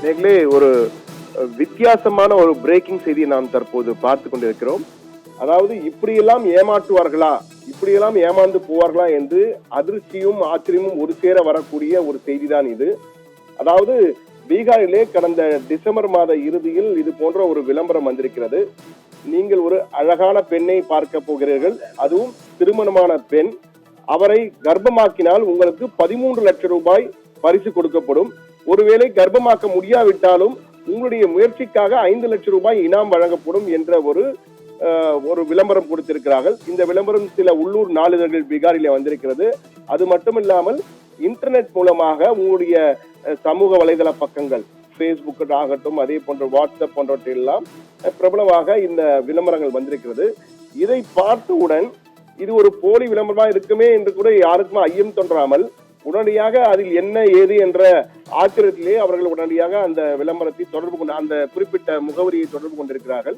நேர்களே, ஒரு வித்தியாசமான ஒரு பிரேக்கிங் செய்தியை நாம் தற்போது பார்த்து கொண்டிருக்கிறோம். அதாவது இப்படியெல்லாம் ஏமாற்றுவார்களா, இப்படியெல்லாம் ஏமாந்து போவார்களா என்று அதிர்ச்சியும் ஆச்சரியமும் ஒரு சேர வரக்கூடிய ஒரு செய்திதான் இது. அதாவது பீகாரிலே கடந்த டிசம்பர் மாத இறுதியில் இது போன்ற ஒரு விளம்பரம் வந்திருக்கிறது. நீங்கள் ஒரு அழகான பெண்ணை பார்க்க போகிறீர்கள், அதுவும் திருமணமான பெண். அவரை கர்ப்பமாக்கினால் உங்களுக்கு 13 லட்சம் ரூபாய் பரிசு கொடுக்கப்படும். ஒருவேளை கர்ப்பமாக்க முடியாவிட்டாலும் உங்களுடைய முயற்சிக்காக 5 லட்சம் ரூபாய் இனாம் வழங்கப்படும் என்ற ஒரு விளம்பரம் கொடுத்திருக்கிறார்கள். இந்த விளம்பரம் சில உள்ளூர் நாளிதழ்கள் பீகாரிலே வந்திருக்கிறது. அது மட்டுமில்லாமல் இன்டர்நெட் மூலமாக உங்களுடைய சமூக வலைதள பக்கங்கள், பேஸ்புக் ஆகட்டும், அதே போன்ற வாட்ஸ்அப் போன்றவற்றெல்லாம் பிரபலமாக இந்த விளம்பரங்கள் வந்திருக்கிறது. இதை பார்த்தவுடன் இது ஒரு போலி விளம்பரமா இருக்குமே என்று கூட யாருக்குமே ஐயம் தோன்றாமல் உடனடியாக அதில் என்ன ஏது என்ற ஆச்சரியத்திலே அவர்கள் உடனடியாக அந்த விளம்பரத்தை தொடர்பு கொண்டு அந்த குறிப்பிட்ட முகவரியை தொடர்பு கொண்டிருக்கிறார்கள்.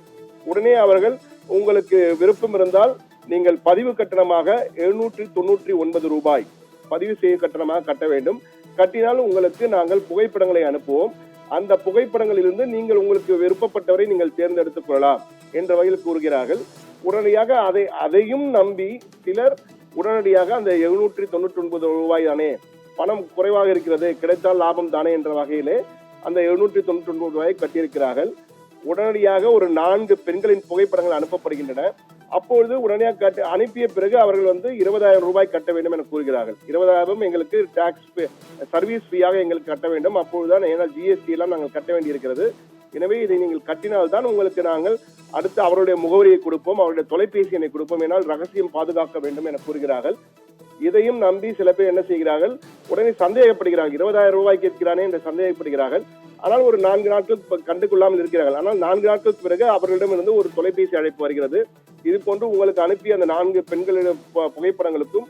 உடனே அவர்கள் உங்களுக்கு விருப்பம் இருந்தால் நீங்கள் பதிவு கட்டணமாக 799 ரூபாய் பதிவு செய்ய கட்டணமாக கட்ட வேண்டும். கட்டினால் உங்களுக்கு நாங்கள் புகைப்படங்களை அனுப்புவோம். அந்த புகைப்படங்களிலிருந்து நீங்கள் உங்களுக்கு விருப்பப்பட்டவரை நீங்கள் தேர்ந்தெடுத்துக் கொள்ளலாம் என்ற வகையில் கூறுகிறார்கள். உடனடியாக அதையும் நம்பி சிலர் உடனடியாக அந்த 799 ரூபாய் தானே, பணம் குறைவாக இருக்கிறது, கிடைத்தால் லாபம் தானே என்ற வகையிலே அந்த 799 ரூபாயை கட்டியிருக்கிறார்கள். உடனடியாக ஒரு 4 பெண்களின் புகைப்படங்கள் அனுப்பப்படுகின்றன. அப்பொழுது உடனடியாக அனுப்பிய பிறகு அவர்கள் 20,000 ரூபாய் கட்ட வேண்டும் என கூறுகிறார்கள். 20,000 எங்களுக்கு டாக்ஸ் சர்வீஸ் ஃபீயாக எங்களுக்கு கட்ட வேண்டும். அப்பொழுதுதான், ஏன்னா ஜிஎஸ்டி எல்லாம் நாங்கள் கட்ட வேண்டி இருக்கிறது. எனவே இதை நீங்கள் கட்டினால்தான் உங்களுக்கு நாங்கள் அடுத்து அவருடைய முகவரியை கொடுப்போம், அவருடைய தொலைபேசி எண்ணை கொடுப்போம், ஏனால் ரகசியம் பாதுகாக்க வேண்டும் என கூறுகிறார்கள். இதையும் நம்பி சில பேர் என்ன செய்கிறார்கள், உடனே சந்தேகப்படுகிறார்கள். 20,000 ரூபாய் கேட்கிறானே என்று சந்தேகப்படுகிறார்கள். ஆனால் ஒரு 4 நாட்கள் கண்டுகொள்ளாமல் இருக்கிறார்கள். ஆனால் 4 நாட்களுக்கு பிறகு அவர்களிடமிருந்து ஒரு தொலைபேசி அழைப்பு வருகிறது. இது போன்று உங்களுக்கு அனுப்பிய அந்த 4 பெண்களின் புகைப்படங்களுக்கும்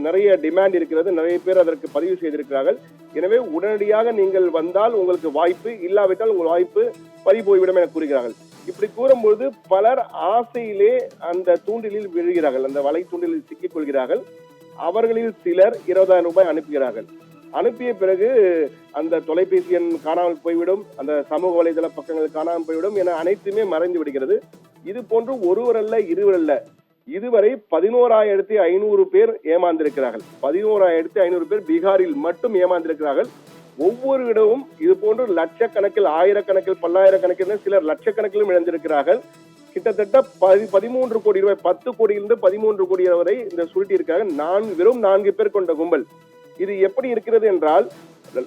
நிறைய டிமாண்ட் இருக்கிறது, நிறைய பேர் அதற்கு பதிவு செய்திருக்கிறார்கள். எனவே உடனடியாக நீங்கள் வந்தால் உங்களுக்கு வாய்ப்பு, இல்லாவிட்டால் உங்கள் வாய்ப்பு பறி போய்விடும் என கூறுகிறார்கள். இப்படி கூறும்போது பலர் ஆசையிலே அந்த தூண்டிலில் விழுகிறார்கள், அந்த வலை தூண்டிலில் சிக்கிக் கொள்கிறார்கள். அவர்களில் சிலர் 20,000 ரூபாய் அனுப்புகிறார்கள். அனுப்பிய பிறகு அந்த தொலைபேசி எண் காணாமல் போய்விடும், அந்த சமூக வலைதள பக்கங்கள் காணாமல் போய்விடும் என அனைத்துமே மறைந்து விடுகிறது. இது போன்று ஒருவர் அல்ல, இருவர் அல்ல, இதுவரை 11,500 பேர் ஏமாந்திருக்கிறார்கள். 11,500 பேர் பீகாரில் மட்டும் ஏமாந்திருக்கிறார்கள். ஒவ்வொரு இடமும் இது போன்று லட்சக்கணக்கில், ஆயிரக்கணக்கில், பல்லாயிரக்கணக்கில், சிலர் லட்சக்கணக்கிலும் இழந்திருக்கிறார்கள். கிட்டத்தட்ட 13 கோடி ரூபாய், 10 கோடியிலிருந்து 13 கோடி வரை இந்த சுருட்டி இருக்காங்க. வெறும் 4 பேர் கொண்ட கும்பல். இது எப்படி இருக்கிறது என்றால்,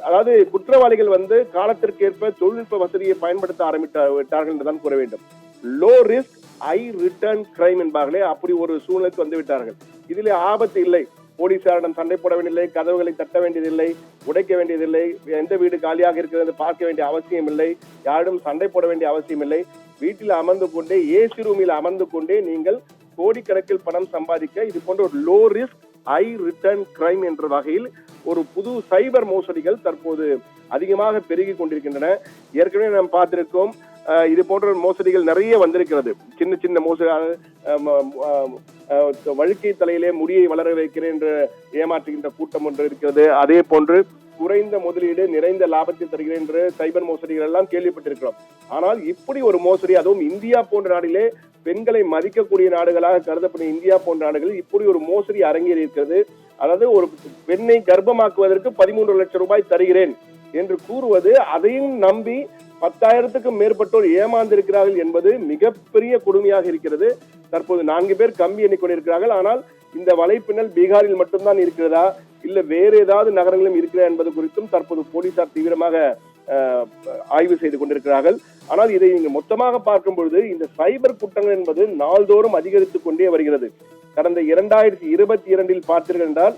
அதாவது குற்றவாளிகள் காலத்திற்கேற்ப தொழில்நுட்ப வசதியை பயன்படுத்த ஆரம்பித்தார்கள் என்றுதான் கூற வேண்டும். Low risk high return crime என்பார்களே, அப்படி ஒரு சூழ்நிலைக்கு வந்து விட்டார்கள். இதிலே ஆபத்து இல்லை, போலீசாரிடம் சண்டை போட வேண்டியதில்லை, கதவுகளை தட்ட வேண்டியதில்லை, உடைக்க வேண்டியதில்லை, எந்த வீடு காலியாக இருக்கிறது பார்க்க வேண்டிய அவசியம் இல்லை, யாரிடம் சண்டை போட வேண்டிய அவசியம் இல்லை. வீட்டில் அமர்ந்து கொண்டே, ஏசி ரூமில் அமர்ந்து கொண்டே நீங்கள் கோடிக்கணக்கில் பணம் சம்பாதிக்க இது போன்ற ஒரு low risk high return crime என்ற வகையில் ஒரு புது சைபர் மோசடிகள் தற்போது அதிகமாக பெருகி கொண்டிருக்கின்றன. ஏற்கனவே நாம் பார்த்திருக்கோம், இது போன்ற மோசடிகள் நிறைய வந்திருக்கிறது. சின்ன சின்ன மோசடிகள், வழுக்கை தலையிலே முடியை வளர வைக்கிறேன் என்று ஏமாற்றுகின்ற கூட்டம் ஒன்று இருக்கிறது. அதே போன்று குறைந்த முதலீடு நிறைந்த லாபத்தை தருகிறேன் என்று சைபர் மோசடிகள் எல்லாம் கேள்விப்பட்டிருக்கிறோம். ஆனால் இப்படி ஒரு மோசடி, அதுவும் இந்தியா போன்ற நாட்டிலே பெண்களை மதிக்கக்கூடிய நாடுகளாக கருதப்படும் இந்தியா போன்ற நாடுகளில் இப்படி ஒரு மோசடி அரங்கேறி இருக்கிறது. அதாவது ஒரு பெண்ணை கர்ப்பமாக்குவதற்கு 13 லட்சம் ரூபாய் தருகிறேன் என்று கூறுவது, அதையும் நம்பி 10,000க்கும் மேற்பட்டோர் ஏமாந்திருக்கிறார்கள் என்பது மிகப்பெரிய கொடுமையாக இருக்கிறது. தற்போது 4 பேர் கம்பி எண்ணிக்கொண்டிருக்கிறார்கள். ஆனால் இந்த வலைப்பின்னல் பீகாரில் மட்டும்தான் இருக்கிறதா, இல்ல வேறு ஏதாவது நகரங்களும் இருக்கிறதா என்பது குறித்தும் தற்போது போலீசார் தீவிரமாக ஆய்வு செய்து கொண்டிருக்கிறார்கள். ஆனால் இதை நீங்க மொத்தமாக பார்க்கும் பொழுது இந்த சைபர் குற்றங்கள் என்பது நாள்தோறும் அதிகரித்துக் கொண்டே வருகிறது. கடந்த 2022 பார்த்தீர்கள் என்றால்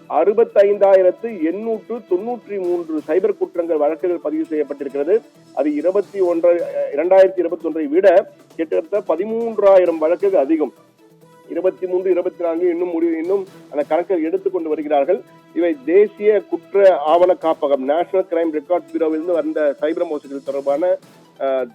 65,893 சைபர் குற்றங்கள் வழக்குகள் பதிவு செய்யப்பட்டிருக்கிறது. அது 2021 விட கிட்டத்தட்ட 13,000 வழக்குகள் அதிகம். 23, 24 இன்னும் அந்த கணக்கில் எடுத்துக்கொண்டு வருகிறார்கள். இவை தேசிய குற்ற ஆவண காப்பகம், நேஷனல் கிரைம் ரெக்கார்ட் பியூரோவிலிருந்து வந்த சைபர் மோசடிகள் தொடர்பான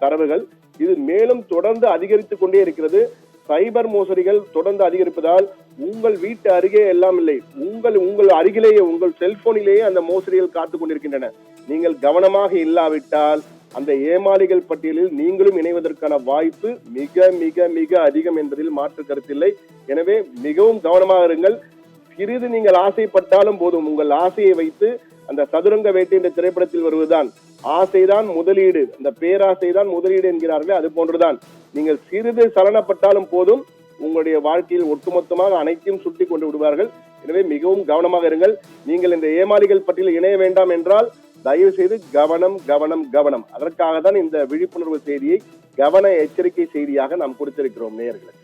தரவுகள். இது மேலும் தொடர்ந்து அதிகரித்துக் கொண்டே இருக்கிறது. சைபர் மோசடிகள் தொடர்ந்து அதிகரிப்பதால் உங்கள் வீட்டு அருகே எல்லாம் இல்லை, உங்கள் அருகிலேயே, உங்கள் செல்போனிலேயே அந்த மோசடிகள் காத்துக் கொண்டிருக்கின்றன. நீங்கள் கவனமாக இல்லாவிட்டால் அந்த ஏமாளிகள் பட்டியலில் நீங்களும் இணைவதற்கான வாய்ப்பு மிக மிக மிக அதிகம் என்பதில் மாற்று கருத்தில்லை. எனவே மிகவும் கவனமாக இருங்கள். சிறிது நீங்கள் ஆசைப்பட்டாலும் போதும், உங்கள் ஆசையை வைத்து அந்த சதுரங்க வேட்டை என்ற திரைப்படத்தில் வருவதுதான், ஆசைதான் முதலீடு, அந்த பேராசைதான் முதலீடு என்கிறார்களே, அது போன்றுதான். நீங்கள் சிறிது சலனப்பட்டாலும் போதும், உங்களுடைய வாழ்க்கையில் ஒட்டுமொத்தமாக அனைத்தையும் சுட்டி கொண்டு விடுவார்கள். எனவே மிகவும் கவனமாக இருங்கள். நீங்கள் இந்த ஏமாளிகள் பட்டியலில் இணைய வேண்டாம் என்றால் தயவு செய்து கவனம் கவனம் கவனம். அதற்காக தான் இந்த விழிப்புணர்வு செய்தியை கவன எச்சரிக்கை செய்தியாக நாம் கொடுத்திருக்கிறோம் நேயர்களுக்கு.